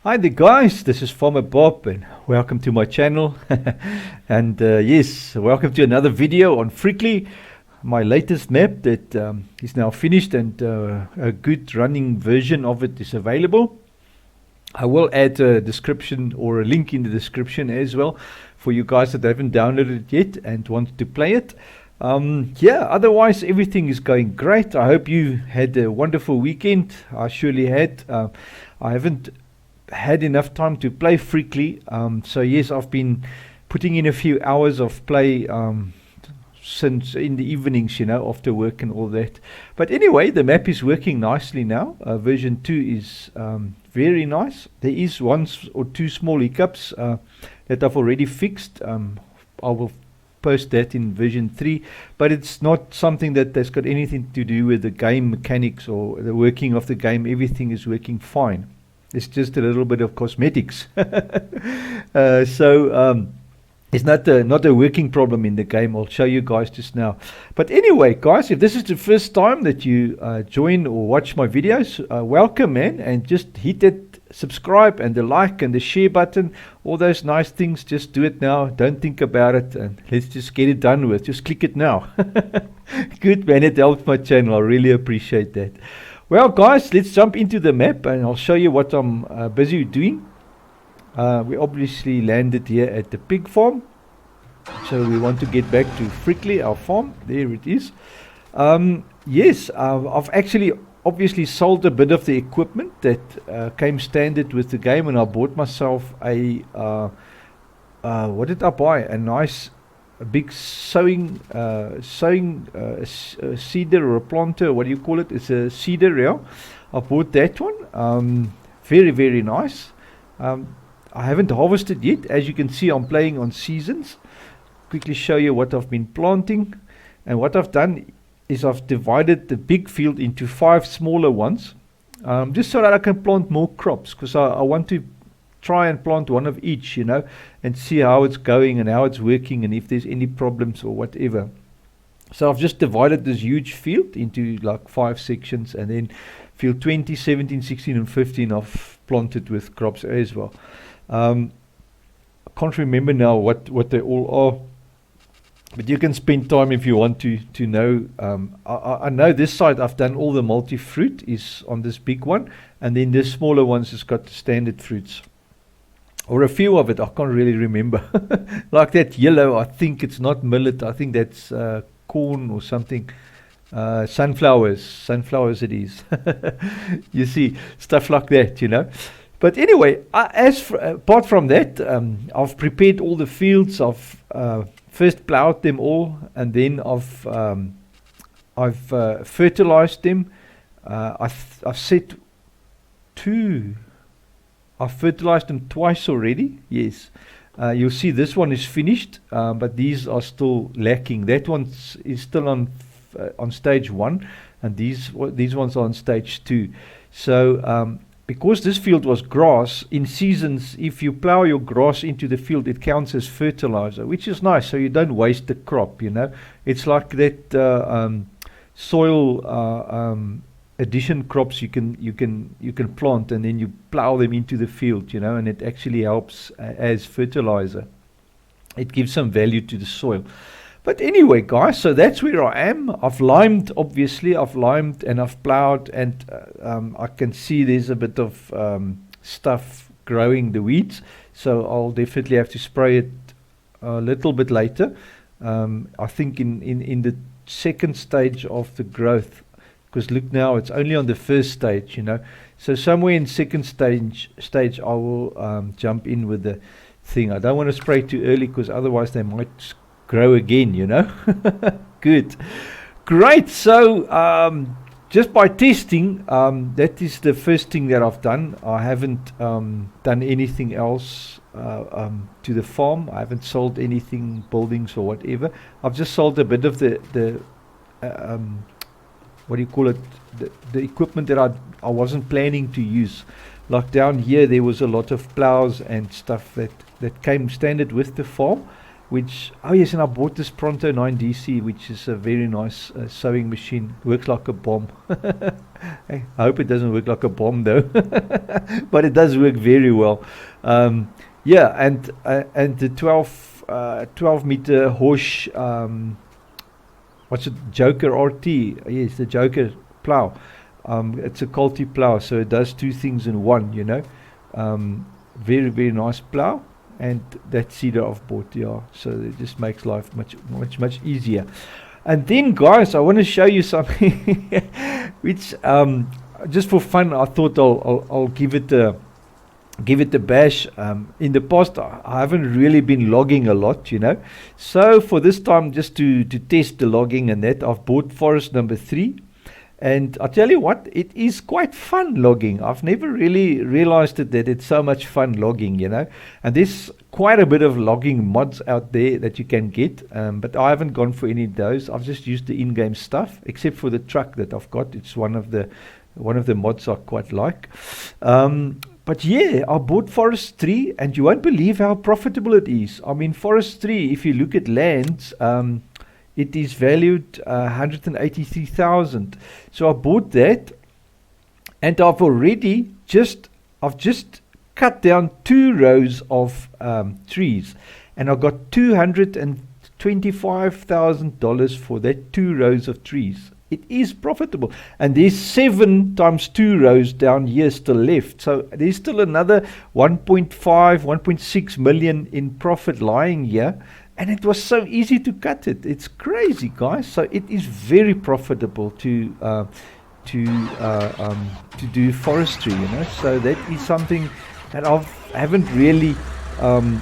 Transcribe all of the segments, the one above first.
Hi there guys, this is Farmer Bob and welcome to my channel. And yes, welcome to another video on Frickley, my latest map that is now finished, and a good running version of it is available. I will add a description or a link in the description as well for you guys that haven't downloaded it yet and want to play it. Yeah, otherwise everything is going great. I hope you had a wonderful weekend. I surely had. I haven't had enough time to play Frickley, so yes, I've been putting in a few hours of play since in the evenings, after work and all that. But anyway, the map is working nicely now. Version 2 is very nice. There is one or two small hiccups that I've already fixed. I will post that in version 3, but it's not something that's got anything to do with the game mechanics or the working of the game. Everything is working fine. It's just a little bit of cosmetics. So it's not a working problem in the game. I'll show you guys just now. But anyway, guys, if this is the first time that you join or watch my videos, welcome, man, and just hit that subscribe and the like and the share button, all those nice things. Just do it now. Don't think about it, and let's just get it done with. Just click it now. Good, man, it helps my channel. I really appreciate that. Well, guys, let's jump into the map and I'll show you what I'm busy doing. We obviously landed here at the pig farm, so we want to get back to Frickley, our farm. There it is. Yes, I've actually obviously sold a bit of the equipment that came standard with the game, and I bought myself a what did I buy? A big sowing seeder or a planter. What do you call it? It's a seeder, yeah. I bought that one. Very, very nice. I haven't harvested yet. As you can see, I'm playing on seasons. Quickly show you what I've been planting. And what I've done is I've divided the big field into 5 smaller ones, just so that I can plant more crops, because I want to try and plant one of each, and see how it's going and how it's working and if there's any problems or whatever. So I've just divided this huge field into like 5 sections, and then field 20, 17, 16 and 15 I've planted with crops as well. I can't remember now what they all are, but you can spend time if you want to know. I know this side I've done all the multi-fruit is on this big one, and then the smaller ones has got the standard fruits. Or a few of it, I can't really remember. Like that yellow, I think it's not millet, I think that's corn or something. Sunflowers it is. You see, stuff like that, But anyway, apart from that, I've prepared all the fields. I've first plowed them all, and then I've fertilized them. I've set I've fertilized them twice already. Yes, you'll see this one is finished, but these are still lacking. That one is still on stage 1, and these ones are on stage 2. So because this field was grass, in seasons, if you plow your grass into the field, it counts as fertilizer, which is nice. So you don't waste the crop. It's like that soil addition crops you can plant, and then you plow them into the field, and it actually helps as fertilizer. It gives some value to the soil. But anyway, guys, so that's where I am. I've limed, obviously. I've limed and I've plowed, and I can see there's a bit of stuff growing, the weeds. So I'll definitely have to spray it a little bit later. I think in the second stage of the growth, because look now, it's only on the first stage, So somewhere in second stage I will jump in with the thing. I don't want to spray too early, because otherwise they might grow again, Good. Great. So just by testing, that is the first thing that I've done. I haven't done anything else to the farm. I haven't sold anything, buildings or whatever. I've just sold a bit of the what do you call it, the equipment that I wasn't planning to use. Like down here there was a lot of plows and stuff that came standard with the farm, which, oh yes, and I bought this Pronto 9DC, which is a very nice sewing machine. Works like a bomb. I hope it doesn't work like a bomb though, but it does work very well. Yeah, and the 12 meter Horsch, what's it, Joker RT? Yes, the Joker plow. It's a Colty plow, so it does two things in one, you know. Very, very nice plow. And that cedar I've bought, yeah. So it just makes life much easier. And then, guys, I want to show you something which, just for fun, I thought I'll give it a bash. In the past, I haven't really been logging a lot, you know. So for this time, just to test the logging and that, I've bought Forest number 3. And I'll tell you what, it is quite fun logging. I've never really realized that it's so much fun logging, you know. And there's quite a bit of logging mods out there that you can get. But I haven't gone for any of those. I've just used the in-game stuff, except for the truck that I've got. It's one of the mods I quite like. But yeah, I bought Forest 3, and you won't believe how profitable it is. I mean, Forest 3, if you look at lands, it is valued 183,000. So I bought that, and I've just cut down 2 rows of trees, and I got $225,000 for that 2 rows of trees. It is profitable, and there's 7 times 2 rows down here still left. So there's still another 1.6 million in profit lying here. And it was so easy to cut it. It's crazy, guys. So it is very profitable to do forestry, you know. So that is something that I haven't really gone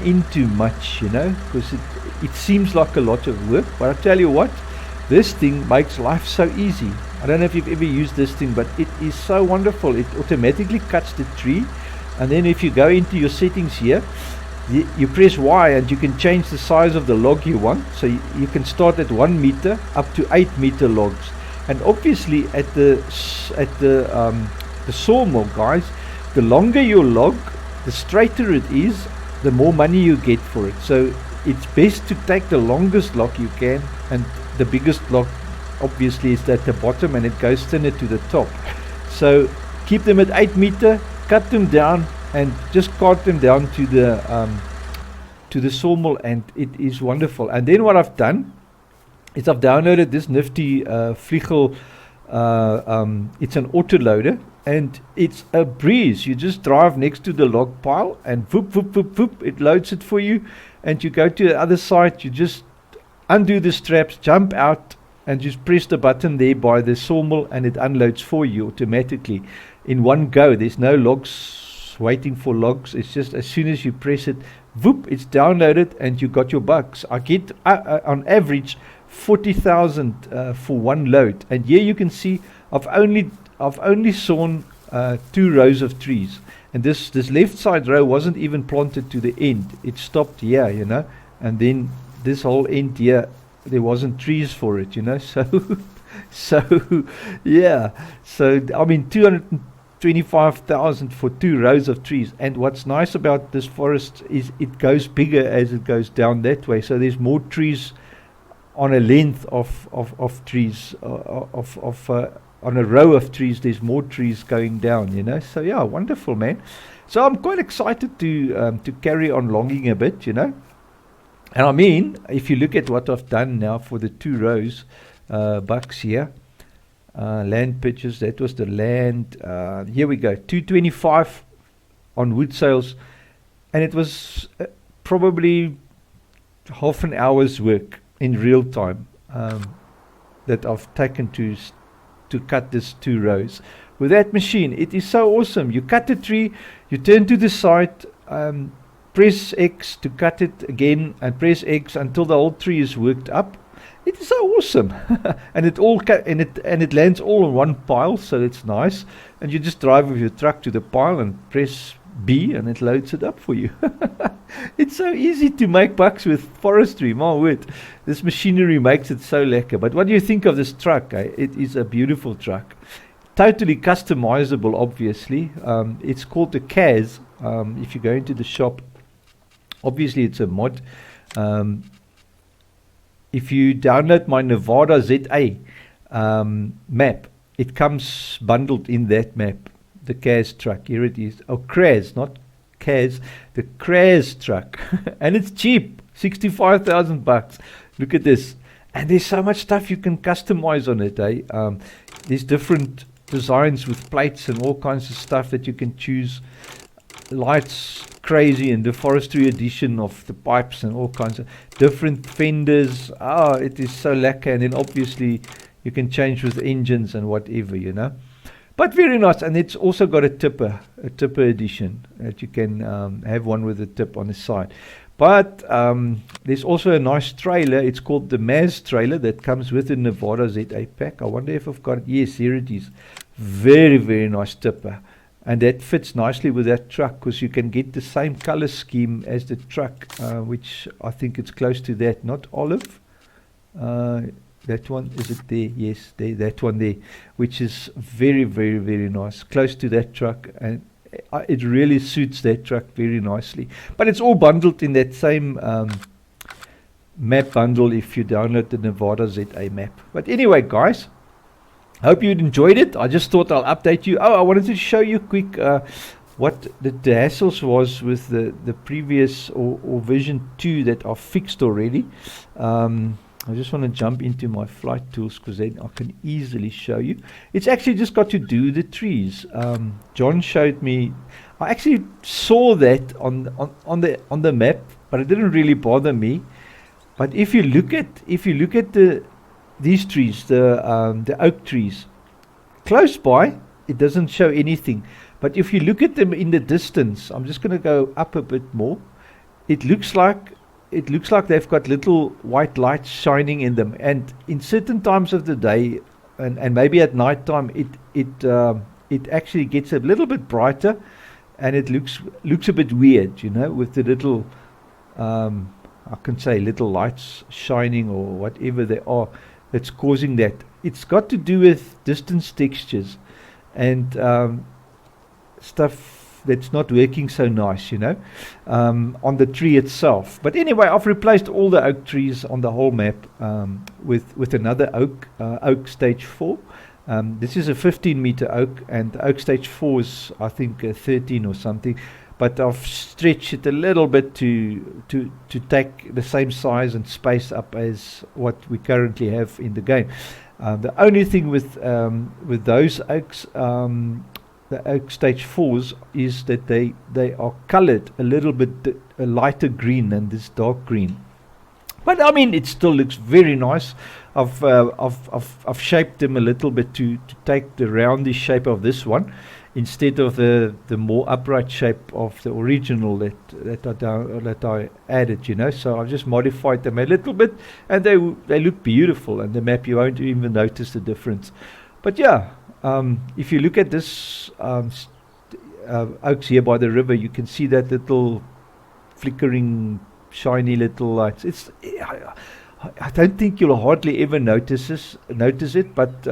into much, you know, because it seems like a lot of work. But I tell you what, this thing makes life so easy. I don't know if you've ever used this thing, but it is so wonderful. It automatically cuts the tree, and then if you go into your settings here, you press Y and you can change the size of the log you want. So you can start at 1 meter up to 8 meter logs. And obviously at the sawmill, guys, the longer your log, the straighter it is, the more money you get for it. So it's best to take the longest log you can, and the biggest log obviously is at the bottom, and it goes thinner to the top. So keep them at 8 meter, cut them down, and just cart them down to the sawmill, and it is wonderful. And then what I've done is I've downloaded this nifty Frickley. It's an autoloader, and it's a breeze. You just drive next to the log pile, and whoop, whoop, whoop, whoop, it loads it for you. And you go to the other side, you just undo the straps, jump out, and just press the button there by the sawmill, and it unloads for you automatically in one go. There's no logs waiting for logs. It's just as soon as you press it, whoop, it's downloaded, and you got your bucks. I get on average 40,000 for one load. And here you can see I've only sawn 2 rows of trees, and this left side row wasn't even planted to the end. It stopped here, you know, and then this whole end here, there wasn't trees for it, you know. So yeah, so I mean 225,000 for 2 rows of trees. And what's nice about this forest is it goes bigger as it goes down that way. So there's more trees on a length of trees, on a row of trees. There's more trees going down, you know. So yeah, wonderful, man. So I'm quite excited to carry on logging a bit, you know. And I mean, if you look at what I've done now for the 2 rows, bucks here. Land purchase, that was the land. Here we go, 225 on wood sales, and it was probably half an hour's work in real time that I've taken to cut this 2 rows with that machine. It is so awesome. You cut the tree, you turn to the side, press X to cut it again, and press X until the whole tree is worked up. It is so awesome. And it all it lands all on one pile, so it's nice. And you just drive with your truck to the pile and press B, and it loads it up for you. It's so easy to make bucks with forestry, my word. This machinery makes it so lekker. But what do you think of this truck? It is a beautiful truck. Totally customizable, obviously. It's called the Kaz. If you go into the shop, obviously it's a mod. Um, if you download my Nevada ZA map, it comes bundled in that map. The Kaz truck, here it is. Oh, Kraz, not Kaz, the Kraz truck. And it's cheap, 65,000 bucks. Look at this. And there's so much stuff you can customize on it, eh? There's different designs with plates and all kinds of stuff that you can choose. Lights, crazy, and the forestry edition of the pipes and all kinds of different fenders. Oh, it is so lacquer. And then obviously you can change with engines and whatever, you know. But very nice. And it's also got a tipper edition that you can have one with a tip on the side. But there's also a nice trailer. It's called the Maz trailer that comes with the Nevada ZA pack. I wonder if I've got it. Yes, here it is. Very, very nice tipper. And that fits nicely with that truck because you can get the same color scheme as the truck, which I think it's close to that. Not olive. That one, is it there? Yes, that one there, which is very, very, very nice. Close to that truck. And it really suits that truck very nicely. But it's all bundled in that same map bundle if you download the Nevada ZA map. But anyway, guys, hope you enjoyed it. I just thought I'll update you. Oh, I wanted to show you quick what the hassles was with the previous or version 2 that I've fixed already. I just want to jump into my flight tools because then I can easily show you. It's actually just got to do the trees. John showed me. I actually saw that on the map, but it didn't really bother me. But if you look at these trees, the oak trees, close by, it doesn't show anything. But if you look at them in the distance, I'm just going to go up a bit more. It looks like they've got little white lights shining in them. And in certain times of the day, and maybe at night time, it actually gets a little bit brighter, and it looks a bit weird, you know, with the little I can say little lights shining or whatever they are. That's causing that. It's got to do with distance textures and stuff that's not working so nice, you know, on the tree itself. But anyway, I've replaced all the oak trees on the whole map with another oak stage 4. This is a 15-meter oak, and the oak stage 4 is, I think, 13 or something. But I've stretched it a little bit to take the same size and space up as what we currently have in the game. The only thing with those oaks, the oak stage 4s, is that they are colored a little bit a lighter green than this dark green. But I mean, it still looks very nice. I've shaped them a little bit to take the roundish shape of this one, instead of the more upright shape of the original that I added, you know. So I've just modified them a little bit, and they look beautiful. And the map, you won't even notice the difference. But yeah, if you look at this oaks here by the river, you can see that little flickering, shiny little lights. I don't think you'll hardly ever notice it, but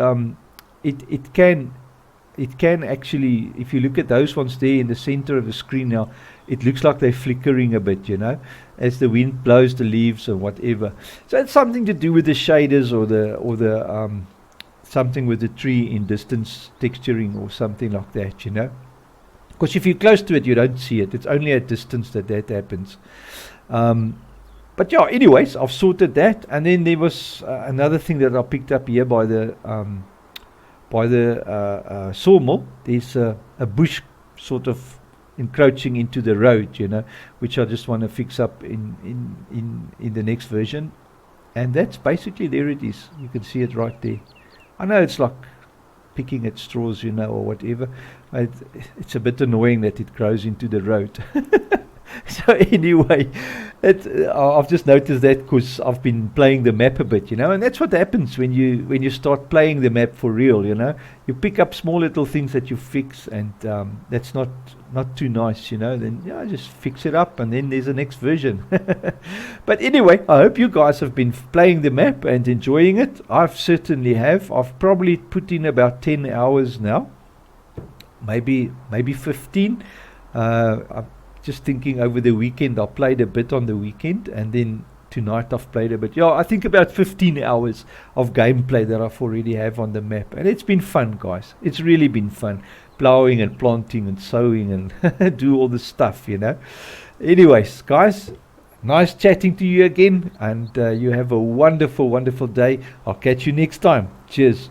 it can actually, if you look at those ones there in the center of the screen now, it looks like they're flickering a bit, you know, as the wind blows the leaves or whatever. So it's something to do with the shaders or the something with the tree in distance texturing or something like that, you know. Because if you're close to it, you don't see it. It's only at distance that happens. But yeah, anyways, I've sorted that. And then there was another thing that I picked up here by the sawmill. There's a bush sort of encroaching into the road, you know, which I just want to fix up in the next version. And that's basically, there it is. You can see it right there. I know it's like picking at straws, you know, or whatever. It's a bit annoying that it grows into the road. So anyway, I've just noticed that because I've been playing the map a bit, you know, and that's what happens when you start playing the map for real, you know. You pick up small little things that you fix, and that's not too nice, you know. Then yeah, just fix it up, and then there's the next version. But anyway, I hope you guys have been playing the map and enjoying it. I've certainly have. I've probably put in about 10 hours now, maybe 15. just thinking over the weekend. I played a bit on the weekend, and then tonight I've played a bit. Yeah, I think about 15 hours of gameplay that I've already have on the map, and it's been fun, guys. It's really been fun, plowing and planting and sowing and do all the stuff, you know. Anyways, guys, nice chatting to you again, and you have a wonderful, wonderful day. I'll catch you next time. Cheers.